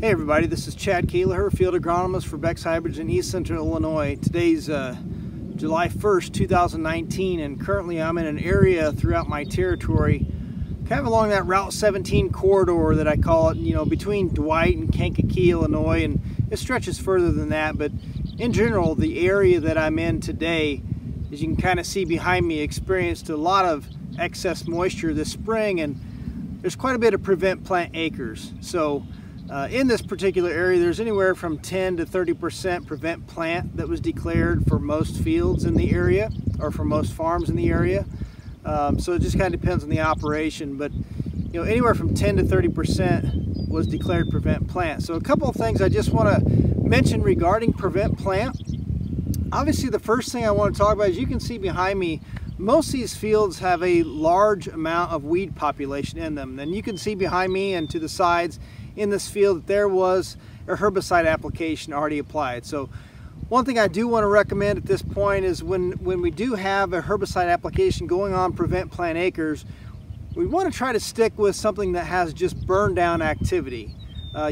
Hey everybody, this is Chad Kalaher, field agronomist for Beck's Hybrids in East Central Illinois. Today's July 1st, 2019, and currently I'm in an area throughout my territory, kind of along that Route 17 corridor that I call it, between Dwight and Kankakee, Illinois, and it stretches further than that, but in general, the area that I'm in today, as you can kind of see behind me, experienced a lot of excess moisture this spring, and there's quite a bit of prevent plant acres. So in this particular area, there's anywhere from 10 to 30% prevent plant that was declared for most fields in the area, or for most farms in the area. So it just kind of depends on the operation, but anywhere from 10 to 30% was declared prevent plant. So a couple of things I just want to mention regarding prevent plant. Obviously, the first thing I want to talk about is you can see behind me, most of these fields have a large amount of weed population in them. And you can see behind me and to the sides in this field that there was a herbicide application already applied. So one thing I do want to recommend at this point is when we do have a herbicide application going on prevent plant acres, we want to try to stick with something that has just burn down activity.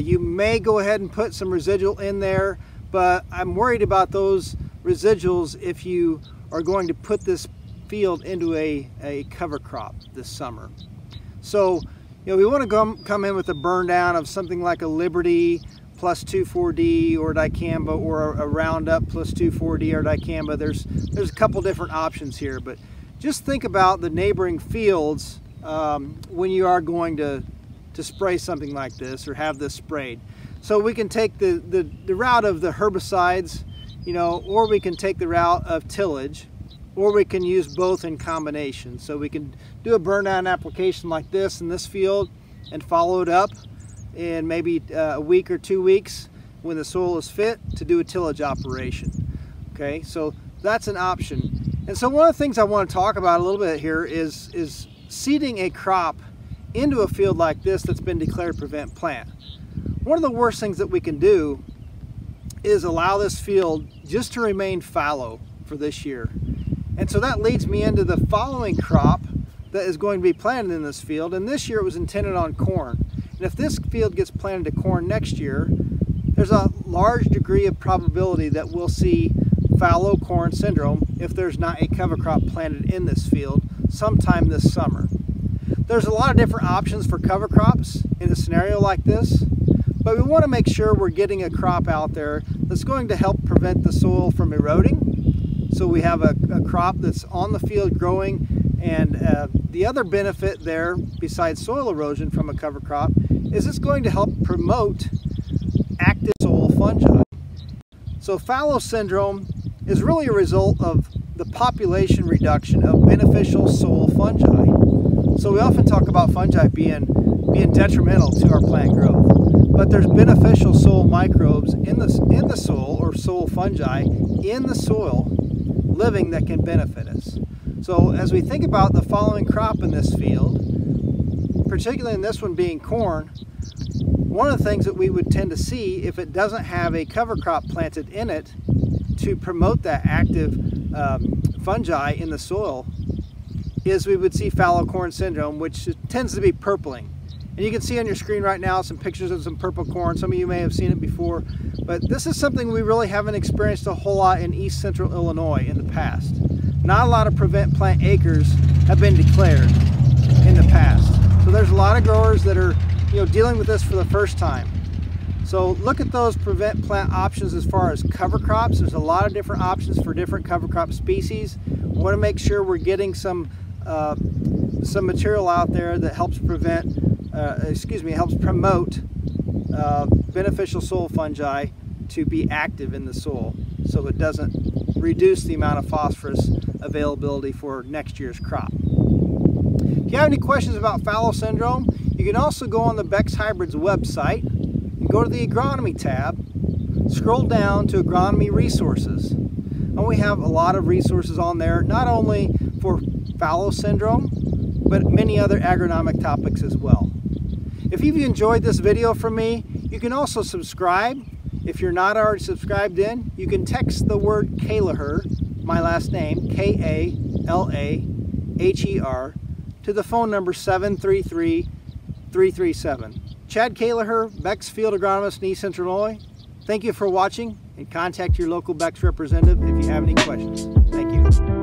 You may go ahead and put some residual in there, but I'm worried about those residuals if you are going to put this field into a cover crop this summer. So we want to come in with a burn down of something like a Liberty plus 2,4-D or dicamba, or a Roundup plus 2,4-D or dicamba. There's a couple different options here, but just think about the neighboring fields when you are going to spray something like this or have this sprayed. So we can take the route of the herbicides, or we can take the route of tillage, or we can use both in combination. So we can do a burn down application like this in this field and follow it up in maybe a week or 2 weeks when the soil is fit to do a tillage operation. Okay, so that's an option. And so one of the things I want to talk about a little bit here is seeding a crop into a field like this that's been declared prevent plant. One of the worst things that we can do is allow this field just to remain fallow for this year. And so that leads me into the following crop that is going to be planted in this field. And this year it was intended on corn. And if this field gets planted to corn next year, there's a large degree of probability that we'll see fallow corn syndrome if there's not a cover crop planted in this field sometime this summer. There's a lot of different options for cover crops in a scenario like this, but we want to make sure we're getting a crop out there that's going to help prevent the soil from eroding. So we have a crop that's on the field growing, and the other benefit there, besides soil erosion from a cover crop, is it's going to help promote active soil fungi. So fallow syndrome is really a result of the population reduction of beneficial soil fungi. So we often talk about fungi being detrimental to our plant growth, but there's beneficial soil microbes in the soil, or soil fungi in the soil living that can benefit us. So as we think about the following crop in this field, particularly in this one being corn, one of the things that we would tend to see if it doesn't have a cover crop planted in it to promote that active fungi in the soil is we would see fallow corn syndrome, which tends to be purpling. And you can see on your screen right now some pictures of some purple corn. Some of you may have seen it before, but this is something we really haven't experienced a whole lot in East Central Illinois in the past. Not a lot of prevent plant acres have been declared in the past. So there's a lot of growers that are dealing with this for the first time. So look at those prevent plant options as far as cover crops. There's a lot of different options for different cover crop species. We want to make sure we're getting some material out there that helps helps promote beneficial soil fungi to be active in the soil, so it doesn't reduce the amount of phosphorus availability for next year's crop. If you have any questions about fallow syndrome, you can also go on the Beck's Hybrids website and go to the Agronomy tab, scroll down to Agronomy Resources, and we have a lot of resources on there, not only for fallow syndrome, but many other agronomic topics as well. If you've enjoyed this video from me, you can also subscribe. If you're not already subscribed in, you can text the word Kalaher, my last name, K-A-L-A-H-E-R, to the phone number 733-337. Chad Kalaher, Beck's field agronomist in East Central Illinois. Thank you for watching, and contact your local Beck's representative if you have any questions. Thank you.